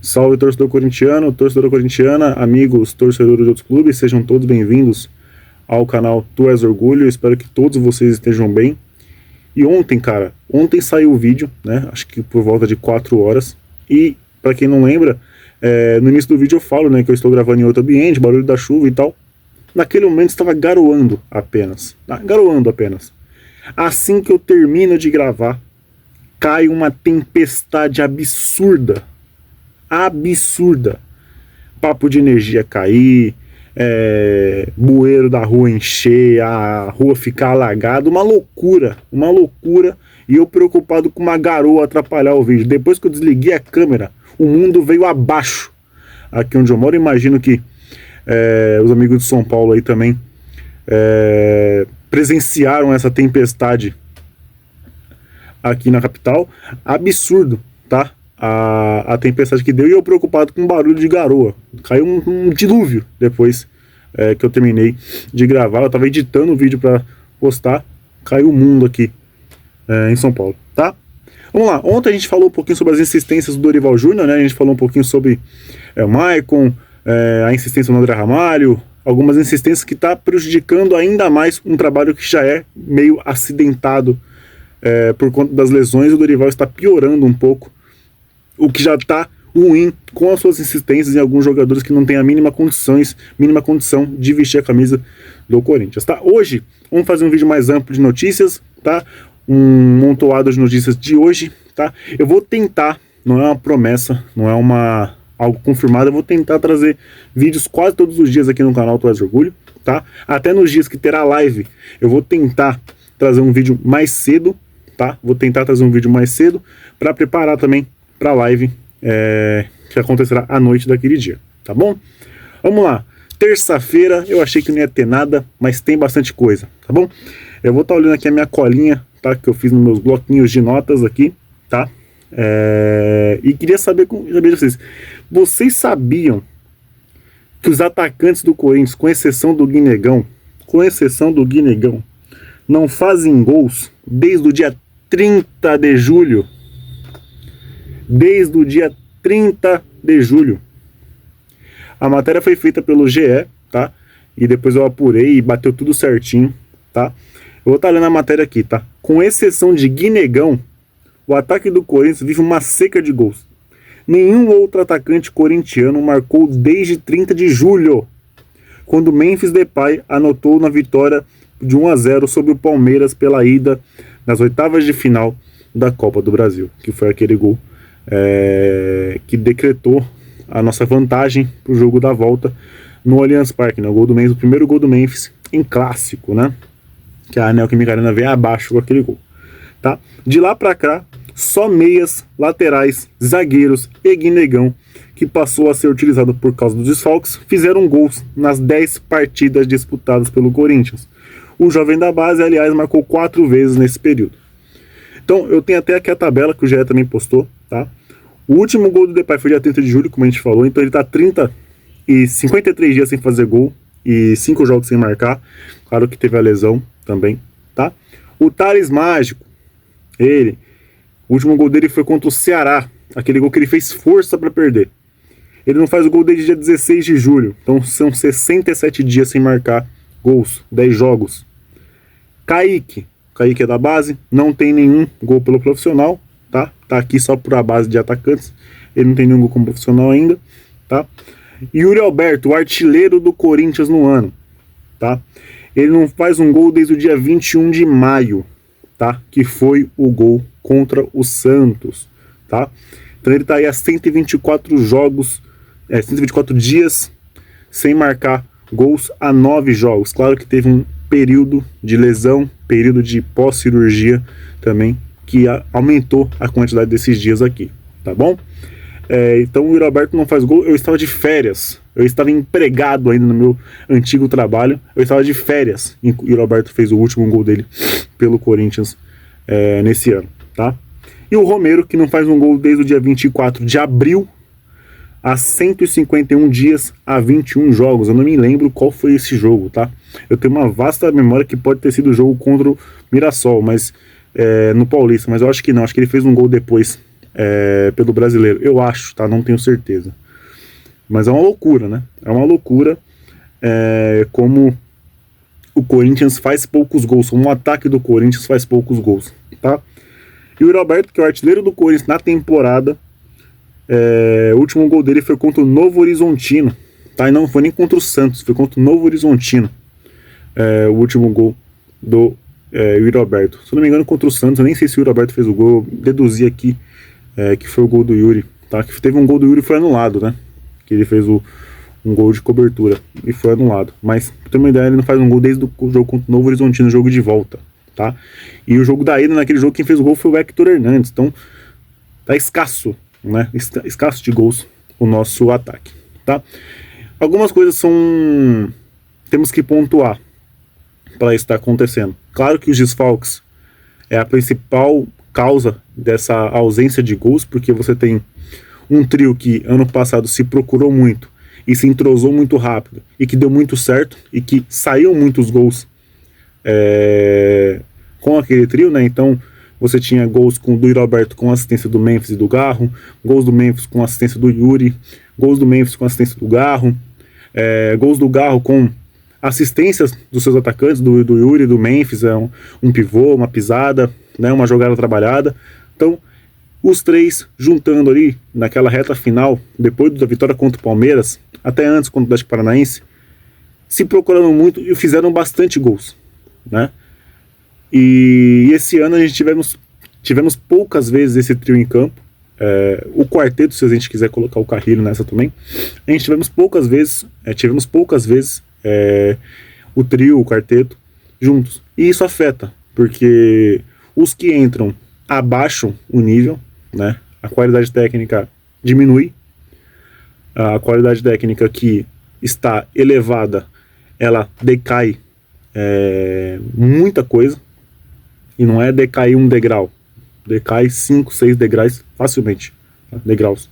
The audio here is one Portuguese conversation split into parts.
Salve, torcedor corintiano, torcedora corintiana, amigos, torcedores de outros clubes, sejam todos bem-vindos ao canal Tu És Orgulho. Espero que todos vocês estejam bem. E ontem, cara, saiu o vídeo, né, acho que por volta de 4 horas, e para quem não lembra, no início do vídeo eu falo, né, que eu estou gravando em outro ambiente, barulho da chuva e tal. Naquele momento estava garoando apenas, tá? Garoando apenas. Assim que eu termino de gravar, cai uma tempestade absurda. Papo de energia cair, bueiro da rua encher, a rua ficar alagada, uma loucura, e eu preocupado com uma garoa atrapalhar o vídeo. Depois que eu desliguei a câmera, o mundo veio abaixo. Aqui onde eu moro, imagino que os amigos de São Paulo aí também presenciaram essa tempestade aqui na capital. Absurdo, tá? A tempestade que deu, e eu preocupado com o barulho de garoa. Caiu um dilúvio depois que eu terminei de gravar. Eu tava editando o vídeo para postar, caiu o mundo aqui em São Paulo, tá? Vamos lá, ontem a gente falou um pouquinho sobre as insistências do Dorival Júnior, né? A gente falou um pouquinho sobre o Maicon, a insistência do André Ramalho, algumas insistências que tá prejudicando ainda mais um trabalho que já é meio acidentado por conta das lesões. O Dorival está piorando um pouco o que já está ruim com as suas insistências em alguns jogadores que não têm a mínima condição de vestir a camisa do Corinthians, tá? Hoje vamos fazer um vídeo mais amplo de notícias, tá? Um montoado de notícias de hoje, tá? Eu vou tentar, não é uma promessa, não é algo confirmado, eu vou tentar trazer vídeos quase todos os dias aqui no canal Tu És Orgulho, tá? Até nos dias que terá live, eu vou tentar trazer um vídeo mais cedo, tá? Vou tentar trazer um vídeo mais cedo para preparar também para a live que acontecerá à noite daquele dia, tá bom? Vamos lá, terça-feira eu achei que não ia ter nada, mas tem bastante coisa, tá bom? Eu vou estar olhando aqui a minha colinha, tá, que eu fiz nos meus bloquinhos de notas aqui, tá? E queria saber de vocês sabiam que os atacantes do Corinthians, com exceção do Guinegão, não fazem gols desde o dia 30 de julho? Desde o dia 30 de julho. A matéria foi feita pelo GE, tá? E depois eu apurei e bateu tudo certinho, tá? Eu vou estar lendo a matéria aqui, tá? Com exceção de Guinegão, o ataque do Corinthians vive uma seca de gols. Nenhum outro atacante corintiano marcou desde 30 de julho, quando Memphis Depay anotou na vitória de 1-0 sobre o Palmeiras pela ida nas oitavas de final da Copa do Brasil, que foi aquele gol que decretou a nossa vantagem para o jogo da volta no Allianz Parque, né? O primeiro gol do Memphis em clássico, né? Que a Neoquímica Arena veio abaixo com aquele gol, tá? De lá para cá, só meias, laterais, zagueiros e Guinegão, que passou a ser utilizado por causa dos desfalques, fizeram gols nas 10 partidas disputadas pelo Corinthians. O jovem da base, aliás, marcou 4 vezes nesse período. Então, eu tenho até aqui a tabela que o GE também postou, tá? O último gol do Depay foi dia 30 de julho, como a gente falou, então ele tá 53 dias sem fazer gol e 5 jogos sem marcar. Claro que teve a lesão também, tá? O Thales Mágico, o último gol dele foi contra o Ceará, aquele gol que ele fez força para perder. Ele não faz o gol desde dia 16 de julho, então são 67 dias sem marcar gols, 10 jogos. Kaique é da base, não tem nenhum gol pelo profissional, tá? Tá aqui só por a base de atacantes, ele não tem nenhum gol como profissional ainda, tá? Yuri Alberto, o artilheiro do Corinthians no ano, tá? Ele não faz um gol desde o dia 21 de maio, tá? Que foi o gol contra o Santos, tá? Então ele tá aí há 124 jogos, 124 dias sem marcar gols a 9 jogos. Claro que teve um período de lesão, período de pós-cirurgia também, que aumentou a quantidade desses dias aqui, tá bom? Então o Yuri Alberto não faz gol. Eu estava de férias, eu estava empregado ainda no meu antigo trabalho, eu estava de férias e o Yuri Alberto fez o último gol dele pelo Corinthians nesse ano, tá? E o Romero, que não faz um gol desde o dia 24 de abril, há 151 dias a 21 jogos. Eu não me lembro qual foi esse jogo, tá? Eu tenho uma vasta memória que pode ter sido o jogo contra o Mirassol, mas no Paulista, mas eu acho que não, acho que ele fez um gol depois pelo brasileiro. Eu acho, tá? Não tenho certeza. Mas é uma loucura, né? É uma loucura como o Corinthians faz poucos gols, como o ataque do Corinthians faz poucos gols, tá? E o Yuri Alberto, que é o artilheiro do Corinthians na temporada, o último gol dele foi contra o Novo Horizontino, tá? E não foi nem contra o Santos, foi contra o Novo Horizontino, o último gol do Yuri Alberto. Se eu não me engano, contra o Santos, eu nem sei se o Yuri Alberto fez o gol, eu deduzi aqui que foi o gol do Yuri, tá? Que teve um gol do Yuri e foi anulado, né? Que ele fez um gol de cobertura e foi anulado. Mas, pra ter uma ideia, ele não faz um gol desde o jogo contra o Novo Horizontino, jogo de volta, tá? E o jogo da ida, naquele jogo, quem fez o gol foi o Hector Hernandes. Então, tá escasso, né? Escasso de gols o nosso ataque, tá? Algumas coisas temos que pontuar para isso estar acontecendo. Claro que os desfalques é a principal causa dessa ausência de gols, porque você tem um trio que ano passado se procurou muito e se entrosou muito rápido e que deu muito certo e que saíram muitos gols com aquele trio, né? Então você tinha gols do Yuri Alberto com assistência do Memphis e do Garro, gols do Memphis com assistência do Yuri, gols do Memphis com assistência do Garro, gols do Garro com assistências dos seus atacantes, do Yuri, do Memphis, um pivô, uma pisada, né? Uma jogada trabalhada. Então os três juntando ali naquela reta final, depois da vitória contra o Palmeiras, até antes contra o Atlético Paranaense, se procuraram muito e fizeram bastante gols, né? E esse ano a gente tivemos poucas vezes esse trio em campo. O quarteto, se a gente quiser colocar o Carrilho nessa também, a gente tivemos poucas vezes o trio, o quarteto juntos. E isso afeta, porque os que entram abaixam o nível, né? A qualidade técnica diminui, a qualidade técnica que está elevada, ela decai muita coisa, e não é decair um degrau, decai 5, 6 degraus facilmente, tá? Degraus.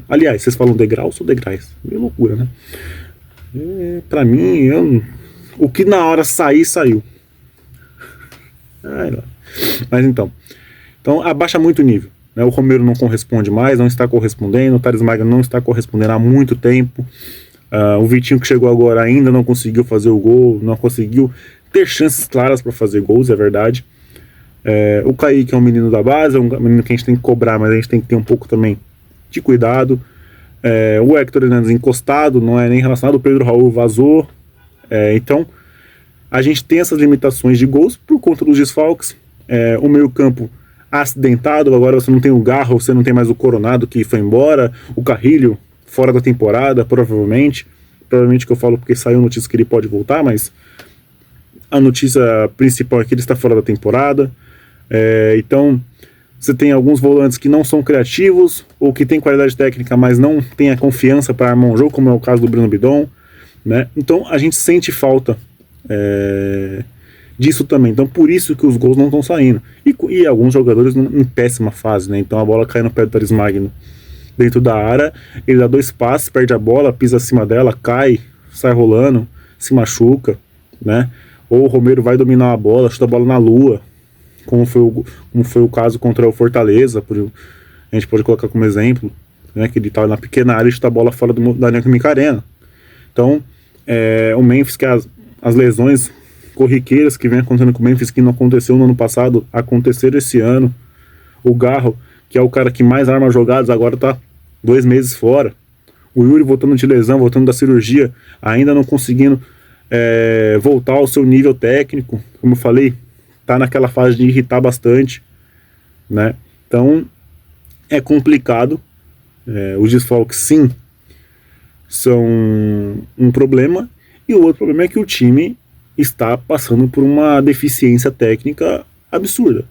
Aliás, vocês falam degraus ou degraus? Meio loucura, né? Pra mim, o que na hora sair, saiu. Mas então abaixa muito o nível, né? O Romero não corresponde mais, não está correspondendo, o Thales Magno não está correspondendo há muito tempo, o Vitinho, que chegou agora, ainda não conseguiu fazer o gol, não conseguiu ter chances claras para fazer gols, é verdade. O Kaique é um menino da base, é um menino que a gente tem que cobrar, mas a gente tem que ter um pouco também de cuidado. O Hector Hernandes encostado, não é nem relacionado, o Pedro Raul vazou, então a gente tem essas limitações de gols por conta dos desfalques. O meio campo acidentado, agora você não tem o Garro, você não tem mais o Coronado, que foi embora, o Carrilho fora da temporada, provavelmente que eu falo porque saiu notícia que ele pode voltar, mas a notícia principal é que ele está fora da temporada. Então você tem alguns volantes que não são criativos, ou que tem qualidade técnica, mas não tem a confiança para armar um jogo, como é o caso do Bruno Bidon, né? Então a gente sente falta disso também. Então por isso que os gols não estão saindo. E alguns jogadores em péssima fase, né? Então a bola cai no pé do Thales Magno dentro da área, ele dá 2 passos, perde a bola, pisa acima dela, cai, sai rolando, se machuca, né? Ou o Romero vai dominar a bola, chuta a bola na lua, como foi o caso contra o Fortaleza, a gente pode colocar como exemplo, né? Que ele estava na pequena área e chuta a bola fora da Neoquímica Arena. Então o Memphis, que as lesões corriqueiras que vem acontecendo com o Memphis, que não aconteceu no ano passado, aconteceram esse ano. O Garro, que é o cara que mais arma jogadas, agora está 2 meses fora. O Yuri voltando de lesão, voltando da cirurgia, ainda não conseguindo voltar ao seu nível técnico. Como eu falei, está naquela fase de irritar bastante, né? Então é complicado. Os desfalques, sim, são um problema. E o outro problema é que o time está passando por uma deficiência técnica absurda.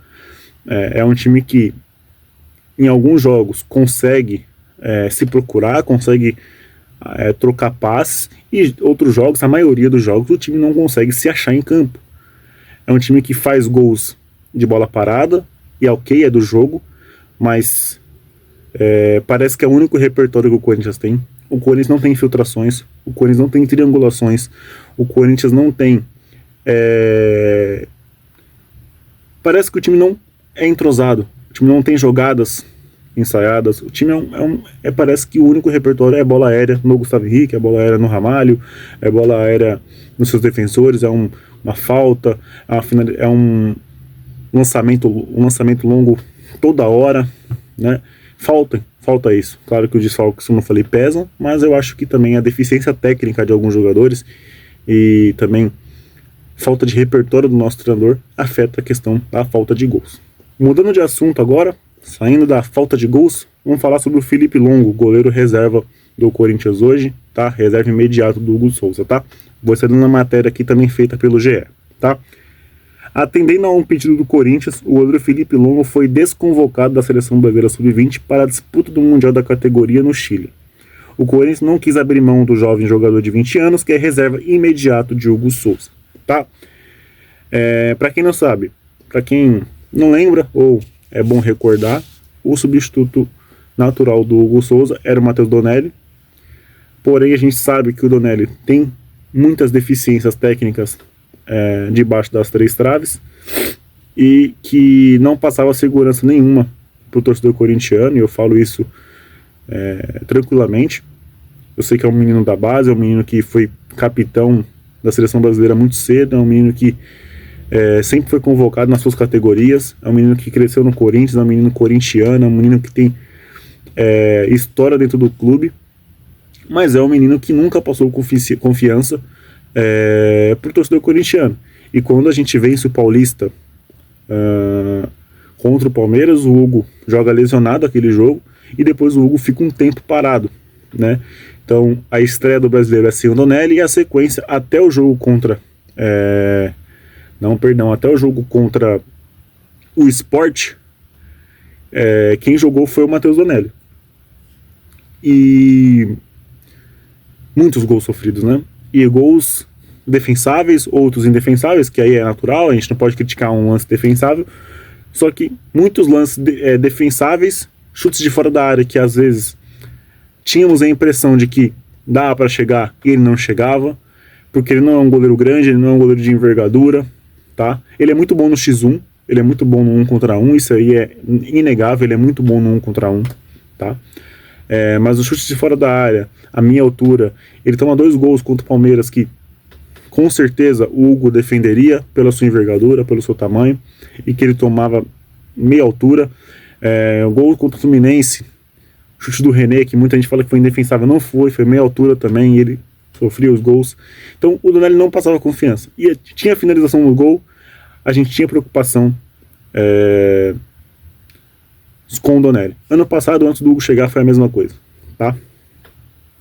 É um time que em alguns jogos consegue se procurar, consegue trocar passes, e outros jogos, a maioria dos jogos, o time não consegue se achar em campo. É um time que faz gols de bola parada, e é do jogo, mas parece que é o único repertório que o Corinthians tem. O Corinthians não tem infiltrações, o Corinthians não tem triangulações, o Corinthians não tem... Parece que o time não é entrosado. time não tem jogadas ensaiadas. O time parece que o único repertório é bola aérea no Gustavo Henrique, é bola aérea no Ramalho, é bola aérea nos seus defensores, uma falta, é um lançamento longo toda hora, né? Falta isso. Claro que os desfalques, como eu falei, pesam, mas eu acho que também a deficiência técnica de alguns jogadores e também falta de repertório do nosso treinador afeta a questão da falta de gols. Mudando de assunto agora, saindo da falta de gols, vamos falar sobre o Felipe Longo, goleiro reserva do Corinthians hoje, tá? Reserva imediato do Hugo Souza, tá? Vou estar dando uma matéria aqui também feita pelo GE, tá? Atendendo a um pedido do Corinthians, o goleiro Felipe Longo foi desconvocado da seleção brasileira sub-20 para a disputa do Mundial da categoria no Chile. O Corinthians não quis abrir mão do jovem jogador de 20 anos, que é reserva imediato de Hugo Souza, tá? Para quem não sabe, para quem não lembra, ou é bom recordar, o substituto natural do Hugo Souza era o Matheus Donelli, porém a gente sabe que o Donelli tem muitas deficiências técnicas debaixo das três traves e que não passava segurança nenhuma para o torcedor corintiano, e eu falo isso tranquilamente. Eu sei que é um menino da base, é um menino que foi capitão da seleção brasileira muito cedo, é um menino que sempre foi convocado nas suas categorias, é um menino que cresceu no Corinthians, é um menino corintiano, é um menino que tem história dentro do clube, mas é um menino que nunca passou confiança pro torcedor corintiano. E quando a gente vence o Paulista contra o Palmeiras, o Hugo joga lesionado aquele jogo, e depois o Hugo fica um tempo parado, né? Então a estreia do brasileiro é sem o Donelli, e a sequência até o jogo contra até o jogo contra o Sport, quem jogou foi o Matheus Donelli. E muitos gols sofridos, né? E gols defensáveis, outros indefensáveis, que aí é natural, a gente não pode criticar um lance defensável, só que muitos lances defensáveis, chutes de fora da área que às vezes tínhamos a impressão de que dava para chegar e ele não chegava, porque ele não é um goleiro grande, ele não é um goleiro de envergadura, tá? Ele é muito bom no X1, ele é muito bom no 1 contra 1, isso aí é inegável, ele é muito bom no 1 contra 1, tá? Mas os chutes de fora da área, a minha altura, ele toma 2 gols contra o Palmeiras que com certeza o Hugo defenderia pela sua envergadura, pelo seu tamanho, e que ele tomava meia altura. O gol contra o Fluminense, chute do René, que muita gente fala que foi indefensável, não foi meia altura também, e ele sofria os gols. Então o Donelli não passava confiança. E tinha a finalização no gol, a gente tinha preocupação com o Donelli. Ano passado, antes do Hugo chegar, foi a mesma coisa, tá?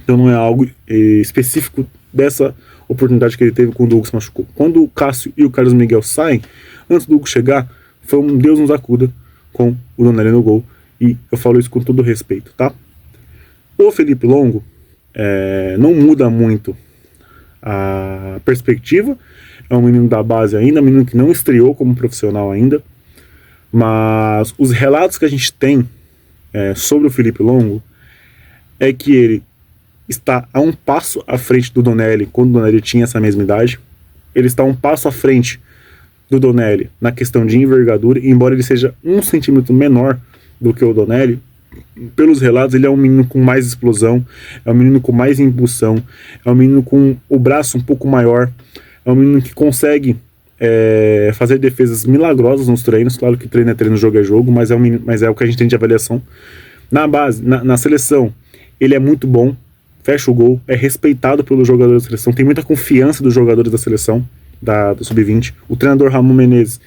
Então não é algo específico dessa oportunidade que ele teve quando o Hugo se machucou. Quando o Cássio e o Carlos Miguel saem, antes do Hugo chegar, foi um Deus nos acuda com o Donelli no gol, e eu falo isso com todo respeito, tá? O Felipe Longo não muda muito a perspectiva, é um menino da base ainda, um menino que não estreou como profissional ainda, mas os relatos que a gente tem sobre o Felipe Longo é que ele está a um passo à frente do Donelli, quando o Donelli tinha essa mesma idade. Ele está um passo à frente do Donelli na questão de envergadura, embora ele seja 1 centímetro menor do que o Donelli. Pelos relatos, ele é um menino com mais explosão, é um menino com mais impulsão, é um menino com o braço um pouco maior, é um menino que consegue fazer defesas milagrosas nos treinos. Claro que treino é treino, jogo é jogo, mas é o que a gente tem de avaliação. Na base, na seleção, ele é muito bom, fecha o gol, é respeitado pelos jogadores da seleção, tem muita confiança dos jogadores da seleção, da Sub-20. O treinador Ramon Menezes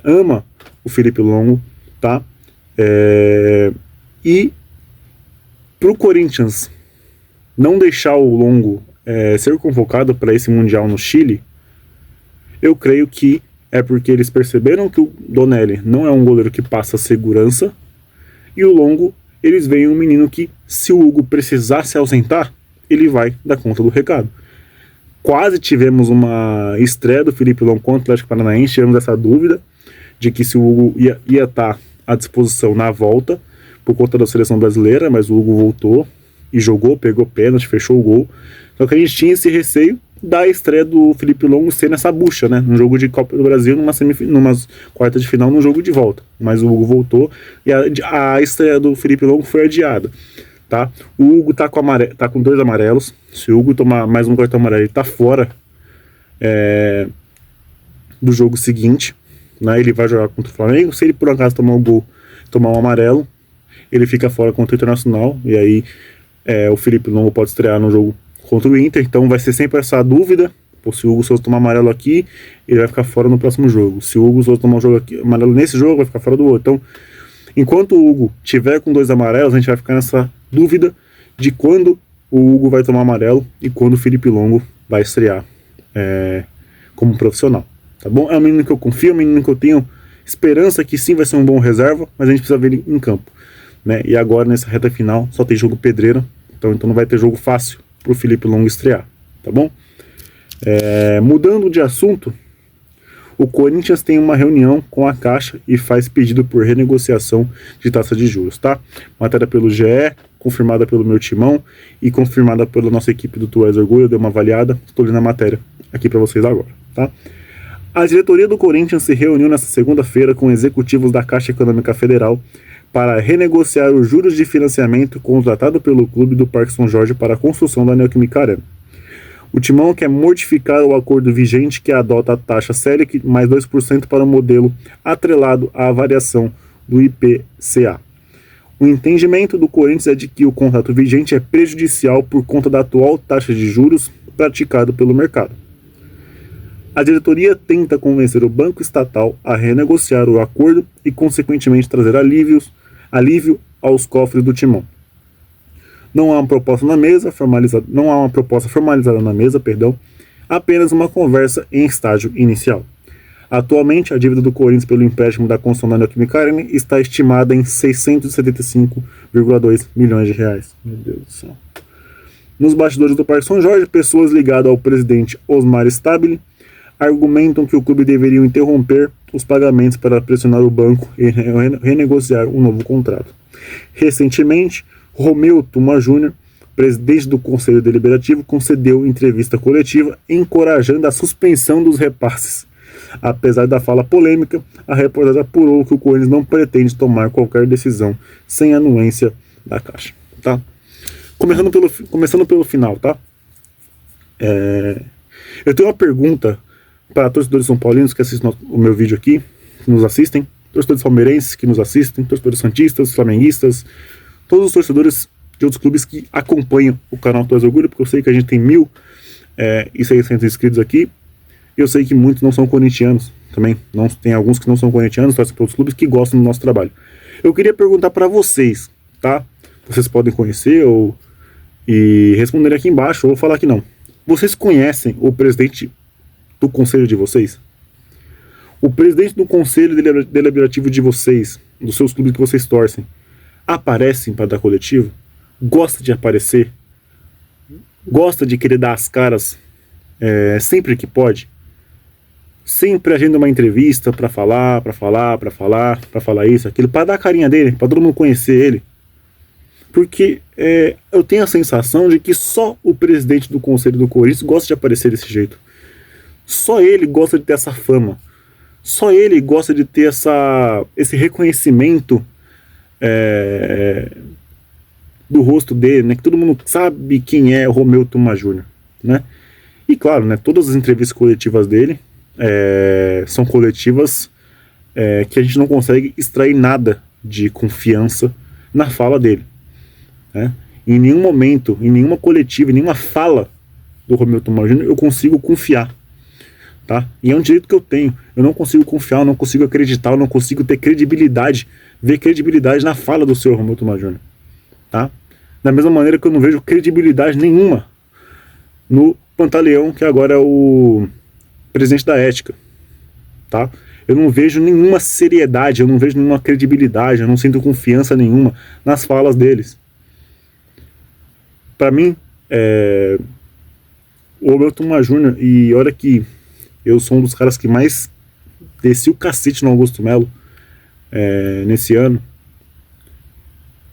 ama o Felipe Longo, tá? E pro Corinthians não deixar o Longo ser convocado para esse Mundial no Chile, eu creio que é porque eles perceberam que o Donelli não é um goleiro que passa segurança, e o Longo, eles veem um menino que, se o Hugo precisar se ausentar, ele vai dar conta do recado. Quase tivemos uma estreia do Felipe Longo contra o Atlético Paranaense, tivemos essa dúvida de que se o Hugo ia estar à disposição na volta, por conta da seleção brasileira, mas o Hugo voltou e jogou, pegou pênalti, fechou o gol. Só que a gente tinha esse receio, da estreia do Felipe Longo ser nessa bucha, né? No jogo de Copa do Brasil, numa quarta de final, no jogo de volta. Mas o Hugo voltou e a estreia do Felipe Longo foi adiada, tá? O Hugo tá com 2 amarelos. Se o Hugo tomar mais um cartão amarelo, ele tá fora do jogo seguinte, né? Ele vai jogar contra o Flamengo. Se ele por acaso tomar um amarelo, ele fica fora contra o Internacional. E aí o Felipe Longo pode estrear no jogo contra o Inter, então vai ser sempre essa dúvida. Pô, se o Hugo Souza tomar amarelo aqui, ele vai ficar fora no próximo jogo. Se o Hugo Souza tomar amarelo nesse jogo, vai ficar fora do outro. Então, enquanto o Hugo tiver com 2 amarelos, a gente vai ficar nessa dúvida de quando o Hugo vai tomar amarelo e quando o Felipe Longo vai estrear como profissional, tá bom? É um menino que eu confio, é um menino que eu tenho esperança que sim vai ser um bom reserva, mas a gente precisa ver ele em campo, né? E agora, nessa reta final, só tem jogo pedreiro, então não vai ter jogo fácil pro Felipe Longo estrear, tá bom? Mudando de assunto, o Corinthians tem uma reunião com a Caixa e faz pedido por renegociação de taxa de juros, tá? Matéria pelo GE, confirmada pelo meu timão e confirmada pela nossa equipe do Tu És Orgulho. Eu dei uma avaliada, estou lendo a matéria aqui para vocês agora, tá? A diretoria do Corinthians se reuniu nesta segunda-feira com executivos da Caixa Econômica Federal para renegociar os juros de financiamento contratado pelo clube do Parque São Jorge para a construção da Neoquímica Arena. O timão quer modificar o acordo vigente que adota a taxa Selic mais 2% para o modelo atrelado à variação do IPCA. O entendimento do Corinthians é de que o contrato vigente é prejudicial por conta da atual taxa de juros praticado pelo mercado. A diretoria tenta convencer o banco estatal a renegociar o acordo e, consequentemente, trazer alívio aos cofres do timão. Não há uma proposta formalizada na mesa, apenas uma conversa em estágio inicial. Atualmente, a dívida do Corinthians pelo empréstimo da construção da Neoquímica Arena está estimada em 675,2 milhões de reais. Meu Deus do céu. Nos bastidores do Parque São Jorge, pessoas ligadas ao presidente Osmar Stabile argumentam que o clube deveria interromper os pagamentos para pressionar o banco e renegociar um novo contrato. Recentemente, Romeu Tuma Júnior, presidente do Conselho Deliberativo, concedeu entrevista coletiva encorajando a suspensão dos repasses. Apesar da fala polêmica, a reportagem apurou que o Corinthians não pretende tomar qualquer decisão sem anuência da Caixa, tá? Começando pelo final, tá? Eu tenho uma pergunta para torcedores são paulinos que assistem o meu vídeo aqui, que nos assistem, torcedores palmeirenses que nos assistem, torcedores santistas, flamenguistas, todos os torcedores de outros clubes que acompanham o canal Tu És Orgulho, porque eu sei que a gente tem 1.600 inscritos aqui, e eu sei que muitos não são corintianos também, tem alguns que não são corintianos, torcem para outros clubes que gostam do nosso trabalho. Eu queria perguntar para vocês, tá? Vocês podem conhecer e responder aqui embaixo, ou falar que não. Vocês conhecem o presidente do conselho de vocês? O presidente do conselho deliberativo de vocês, dos seus clubes que vocês torcem, aparecem para dar coletivo? Gosta de aparecer? Gosta de querer dar as caras sempre que pode? Sempre agenda uma entrevista para falar isso, aquilo, para dar a carinha dele, para todo mundo conhecer ele? Porque eu tenho a sensação de que só o presidente do Conselho do Corinthians gosta de aparecer desse jeito. Só ele gosta de ter essa fama. Só ele gosta de ter esse reconhecimento do rosto dele, né? Que todo mundo sabe quem é o Romeu Tuma Júnior, né? E claro, né, todas as entrevistas coletivas dele são coletivas que a gente não consegue extrair nada de confiança na fala dele, né? Em nenhum momento, em nenhuma coletiva, em nenhuma fala do Romeu Tuma Júnior eu consigo confiar, tá? E é um direito que eu tenho. Eu não consigo confiar, eu não consigo acreditar, eu não consigo ter credibilidade, ver credibilidade na fala do senhor Romeu Tuma Júnior, tá? Da mesma maneira que eu não vejo credibilidade nenhuma no Pantaleão, que agora é o presidente da ética, tá? Eu não vejo nenhuma seriedade, eu não vejo nenhuma credibilidade, eu não sinto confiança nenhuma nas falas deles. Para mim, o Romeu Tuma Júnior, e olha que eu sou um dos caras que mais desci o cacete no Augusto Melo nesse ano,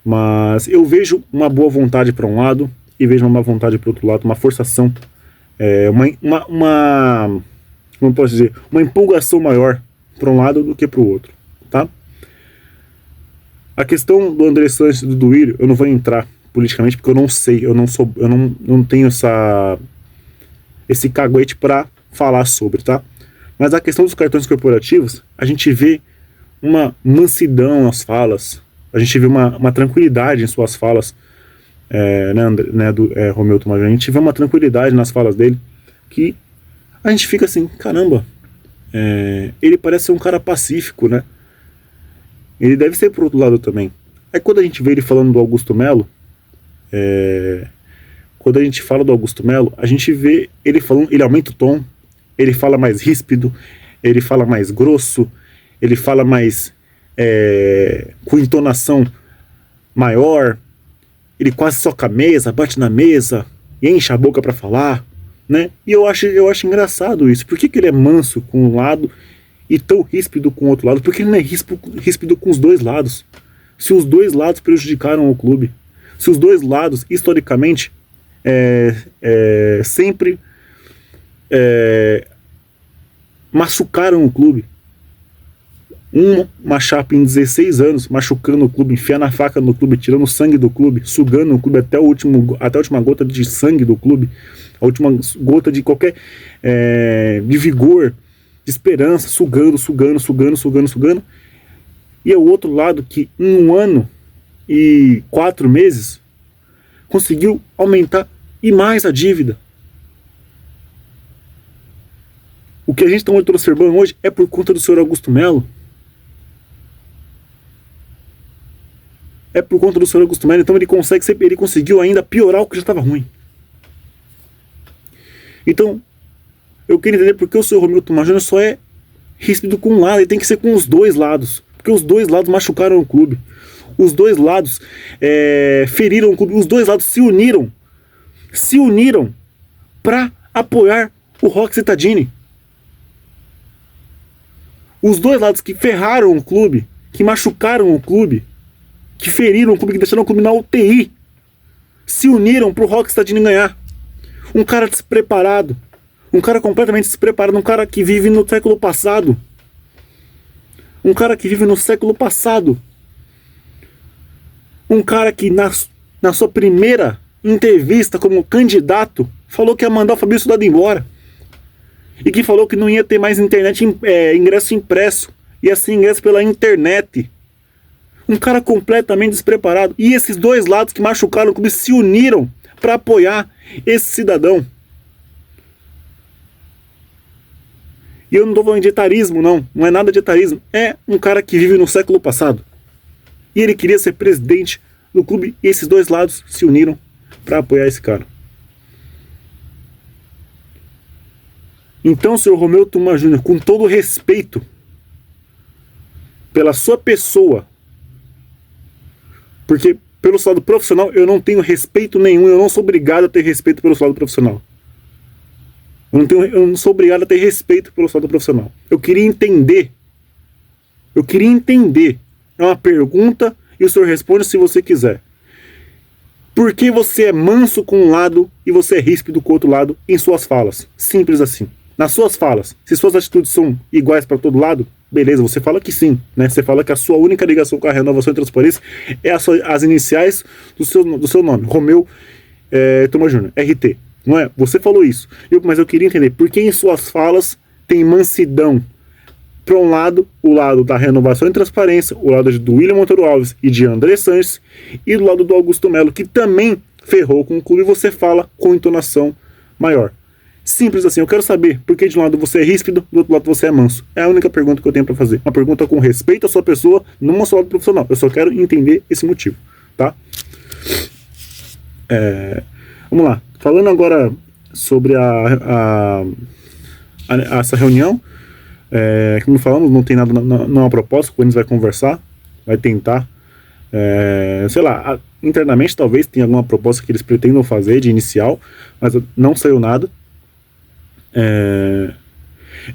mas eu vejo uma boa vontade para um lado e vejo uma má vontade para outro lado, uma forçação como posso dizer, uma empolgação maior para um lado do que para o outro, tá? A questão do André Sanches e do Duílio, eu não vou entrar politicamente porque eu não sei, eu não tenho esse caguete para falar sobre, tá? Mas a questão dos cartões corporativos, a gente vê uma mansidão nas falas, a gente vê uma tranquilidade em suas falas, Romeu Tomás, a gente vê uma tranquilidade nas falas dele, que a gente fica assim, caramba, ele parece ser um cara pacífico, né? Ele deve ser pro outro lado também. Aí quando a gente vê ele falando do Augusto Melo, quando a gente fala do Augusto Melo, a gente vê ele falando, ele aumenta o tom, ele fala mais ríspido, ele fala mais grosso, ele fala mais com entonação maior, ele quase soca a mesa, bate na mesa e enche a boca para falar, né? E eu acho engraçado isso. Por que ele é manso com um lado e tão ríspido com o outro lado? Porque ele não é ríspido com os dois lados. Se os dois lados prejudicaram o clube, se os dois lados, historicamente, sempre machucaram o clube. Uma chapa em 16 anos machucando o clube, enfiando a faca no clube, tirando o sangue do clube, sugando o clube até a última gota de sangue do clube, a última gota de qualquer de vigor, de esperança, sugando. E é o outro lado que em 1 ano e 4 meses conseguiu aumentar e mais a dívida. O que a gente está observando hoje é por conta do senhor Augusto Melo. É por conta do senhor Augusto Melo. Então ele conseguiu ainda piorar o que já estava ruim. Então, eu queria entender por que o senhor Romeu Tomás Júnior só é ríspido com um lado. Ele tem que ser com os dois lados. Porque os dois lados machucaram o clube. Os dois lados feriram o clube. Os dois lados se uniram para apoiar o Roque Cittadini. Os dois lados que ferraram o clube, que machucaram o clube, que feriram o clube, que deixaram o clube na UTI, se uniram pro Roque Cittadini ganhar. Um cara despreparado, um cara completamente despreparado, um cara que vive no século passado. Um cara que vive no século passado. Um cara que na sua primeira entrevista como candidato falou que ia mandar o Fabrício Soldado embora. E que falou que não ia ter mais ingresso impresso, ia ser ingresso pela internet. Um cara completamente despreparado. E esses dois lados que machucaram o clube se uniram para apoiar esse cidadão. E eu não estou falando de etarismo, não é nada de etarismo. É um cara que vive no século passado. E ele queria ser presidente do clube, e esses dois lados se uniram para apoiar esse cara. Então, senhor Romeu Tomás Júnior, com todo o respeito pela sua pessoa, porque pelo seu lado profissional eu não tenho respeito nenhum, eu não sou obrigado a ter respeito pelo seu lado profissional. Eu não sou obrigado a ter respeito pelo seu lado profissional. Eu queria entender. É uma pergunta e o senhor responde se você quiser. Por que você é manso com um lado e você é ríspido com o outro lado em suas falas? Simples assim. Nas suas falas, se suas atitudes são iguais para todo lado, beleza, você fala que sim, né? Você fala que a sua única ligação com a Renovação e Transparência é as iniciais do seu nome, Romeu Tomás Júnior, RT, não é? Você falou isso, mas eu queria entender por que em suas falas tem mansidão para um lado, o lado da Renovação e Transparência, o lado do William Monteiro Alves e de André Sanches, e do lado do Augusto Melo, que também ferrou com o clube, e você fala com entonação maior. Simples assim, eu quero saber por que de um lado você é ríspido, do outro lado você é manso. É a única pergunta que eu tenho para fazer. Uma pergunta com respeito à sua pessoa, não ao seu lado profissional. Eu só quero entender esse motivo, tá? Vamos lá. Falando agora sobre essa reunião, como falamos, não tem nada, não é uma proposta, o Corinthians vai conversar, vai tentar, sei lá, internamente talvez tenha alguma proposta que eles pretendam fazer de inicial, mas não saiu nada.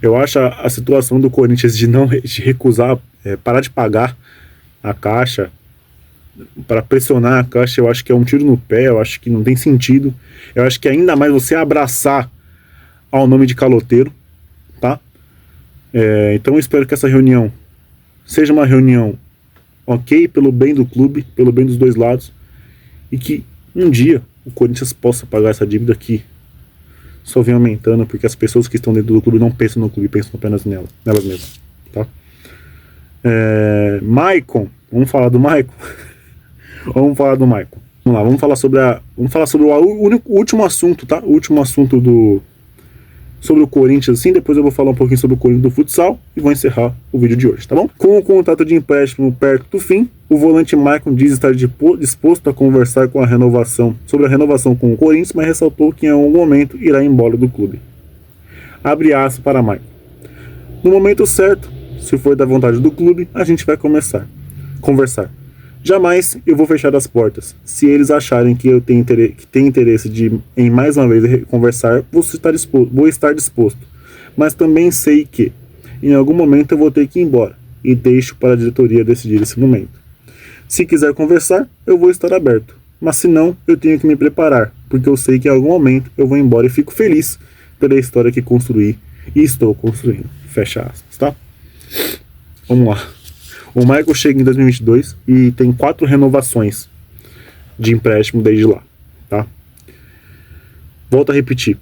Eu acho a situação do Corinthians de recusar, parar de pagar a Caixa, para pressionar a Caixa, eu acho que é um tiro no pé, eu acho que não tem sentido. Eu acho que ainda mais você abraçar ao nome de caloteiro, tá? Então eu espero que essa reunião seja uma reunião ok, pelo bem do clube, pelo bem dos dois lados, e que um dia o Corinthians possa pagar essa dívida que só vem aumentando, porque as pessoas que estão dentro do clube não pensam no clube, pensam apenas nelas mesmas, tá? Maicon, vamos falar do Maicon? Vamos falar do Maicon. Vamos lá, vamos falar sobre o último assunto, tá? O último assunto sobre o Corinthians, assim, depois eu vou falar um pouquinho sobre o Corinthians do futsal e vou encerrar o vídeo de hoje, tá bom? Com o contrato de empréstimo perto do fim, o volante Maicon diz estar disposto a conversar sobre a renovação com o Corinthians, mas ressaltou que em algum momento irá embora do clube. Abre aspas para Maicon. No momento certo, se for da vontade do clube, a gente vai conversar. Jamais eu vou fechar as portas. Se eles acharem que eu tenho interesse em mais uma vez conversar, vou estar disposto. Mas também sei que, em algum momento, eu vou ter que ir embora. E deixo para a diretoria decidir esse momento. Se quiser conversar, eu vou estar aberto. Mas se não, eu tenho que me preparar. Porque eu sei que em algum momento eu vou embora e fico feliz pela história que construí e estou construindo. Fecha aspas, tá? Vamos lá. O Maicon chega em 2022 e tem 4 renovações de empréstimo desde lá, tá? Volto a repetir.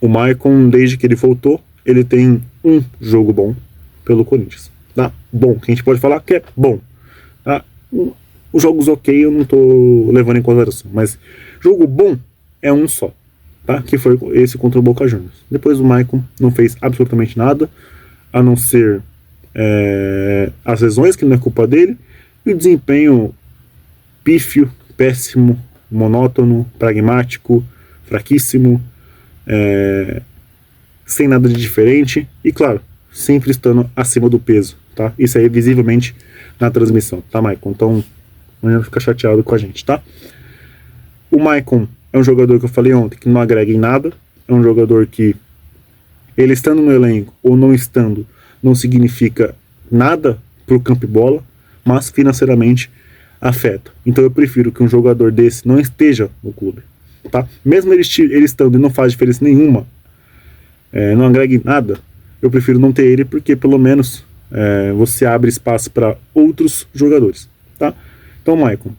O Maicon, desde que ele voltou, ele tem um jogo bom pelo Corinthians, tá? Bom, que a gente pode falar que é bom, tá? Os jogos ok eu não tô levando em consideração, mas jogo bom é um só, tá? Que foi esse contra o Boca Juniors. Depois o Maicon não fez absolutamente nada, a não ser as lesões, que não é culpa dele, e o desempenho pífio, péssimo, monótono, pragmático, fraquíssimo, sem nada de diferente e, claro, sempre estando acima do peso, tá? Isso aí visivelmente na transmissão, tá, Maicon? Então não fica chateado com a gente, tá? O Maicon é um jogador que eu falei ontem que não agrega em nada, é um jogador que, ele estando no elenco ou não estando, não significa nada para o campo e bola, mas financeiramente afeta. Então eu prefiro que um jogador desse não esteja no clube, tá? Mesmo ele estando e não faz diferença nenhuma, não agrega em nada, eu prefiro não ter ele, porque pelo menos você abre espaço para outros jogadores, tá? Então, Maicon,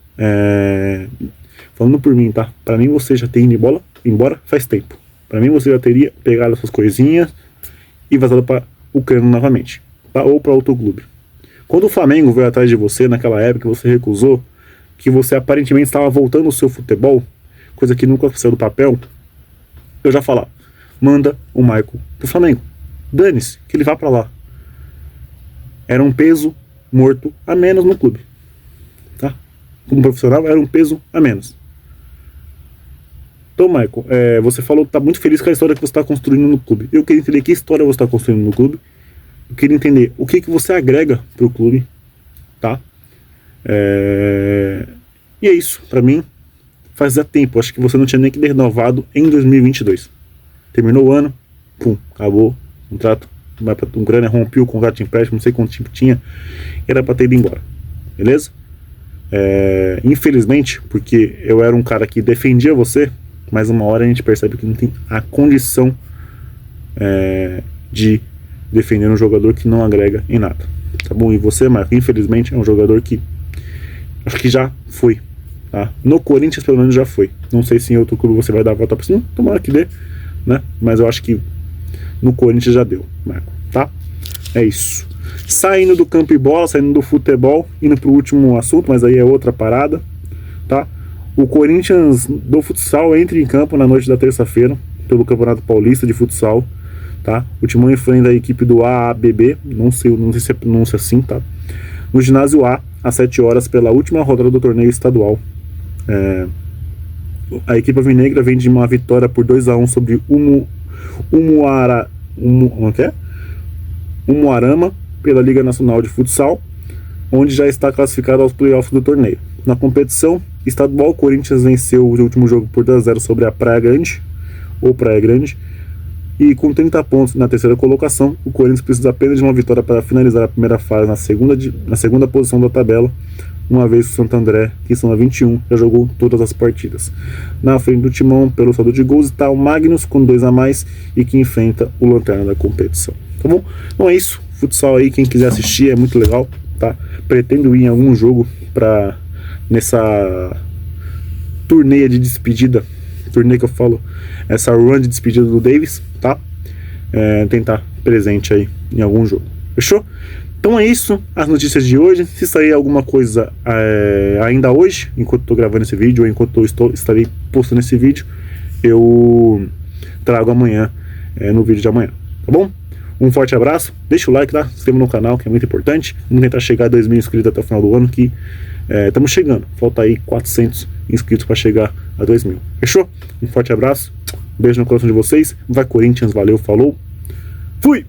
falando por mim, tá? Para mim você já tem ido embora faz tempo. Para mim você já teria pegado essas coisinhas e vazado para Ucrânia novamente, tá? Ou para outro clube. Quando o Flamengo veio atrás de você naquela época, você recusou, que você aparentemente estava voltando ao seu futebol, coisa que nunca saiu do papel, eu já falava, manda o Maicon pro Flamengo, dane-se, que ele vá para lá. Era um peso morto a menos no clube, tá? Como profissional era um peso a menos. Então, Maicon, você falou que está muito feliz com a história que você está construindo no clube. Eu queria entender que história você está construindo no clube. Eu queria entender o que você agrega para o clube, tá? E é isso, para mim, fazia tempo. Acho que você não tinha nem que ter renovado em 2022. Terminou o ano, pum, acabou o contrato. Vai para um grana, rompeu o contrato de empréstimo, não sei quanto tempo tinha, era para ter ido embora, beleza? Infelizmente, porque eu era um cara que defendia você, mas uma hora a gente percebe que não tem a condição de defender um jogador que não agrega em nada, tá bom? E você, Marco, infelizmente é um jogador que acho que já foi, tá? No Corinthians pelo menos já foi. Não sei se em outro clube você vai dar a volta por cima, tomara que dê, né? Mas eu acho que no Corinthians já deu, Marco, tá? É isso. Saindo do campo e bola, saindo do futebol, indo pro último assunto, mas aí é outra parada, tá? O Corinthians do futsal entra em campo na noite da terça-feira pelo Campeonato Paulista de Futsal, tá? O Timão enfrenta a equipe do AABB, não sei se é pronúncia assim, tá? No ginásio A, às 7 horas, pela última rodada do torneio estadual. A equipe alvinegra vem de uma vitória por 2-1 sobre Umuarama pela Liga Nacional de Futsal, onde já está classificado aos playoffs do torneio. Na competição estadual, o Corinthians venceu o último jogo por 2-0 sobre a Praia Grande, e com 30 pontos na terceira colocação, o Corinthians precisa apenas de uma vitória para finalizar a primeira fase na segunda posição da tabela, uma vez o Santo André, que são a 21, já jogou todas as partidas. Na frente do Timão, pelo saldo de gols, está o Magnus com 2 a mais e que enfrenta o Lanterna da competição. Tá bom? Então é isso, futsal aí, quem quiser assistir é muito legal, tá? Pretendo ir em algum jogo nessa turnê de despedida, turnê que eu falo, essa run de despedida do Davis, tá? Tentar presente aí em algum jogo. Fechou? Então é isso, as notícias de hoje. Se sair alguma coisa ainda hoje, enquanto estou gravando esse vídeo, ou enquanto eu estarei postando esse vídeo, eu trago amanhã, no vídeo de amanhã, tá bom? Um forte abraço, deixa o like, tá? Se inscreva no canal, que é muito importante. Vamos tentar chegar a 2.000 inscritos até o final do ano, que estamos chegando. Falta aí 400 inscritos para chegar a 2.000. Fechou? Um forte abraço, beijo no coração de vocês. Vai Corinthians, valeu, falou, fui!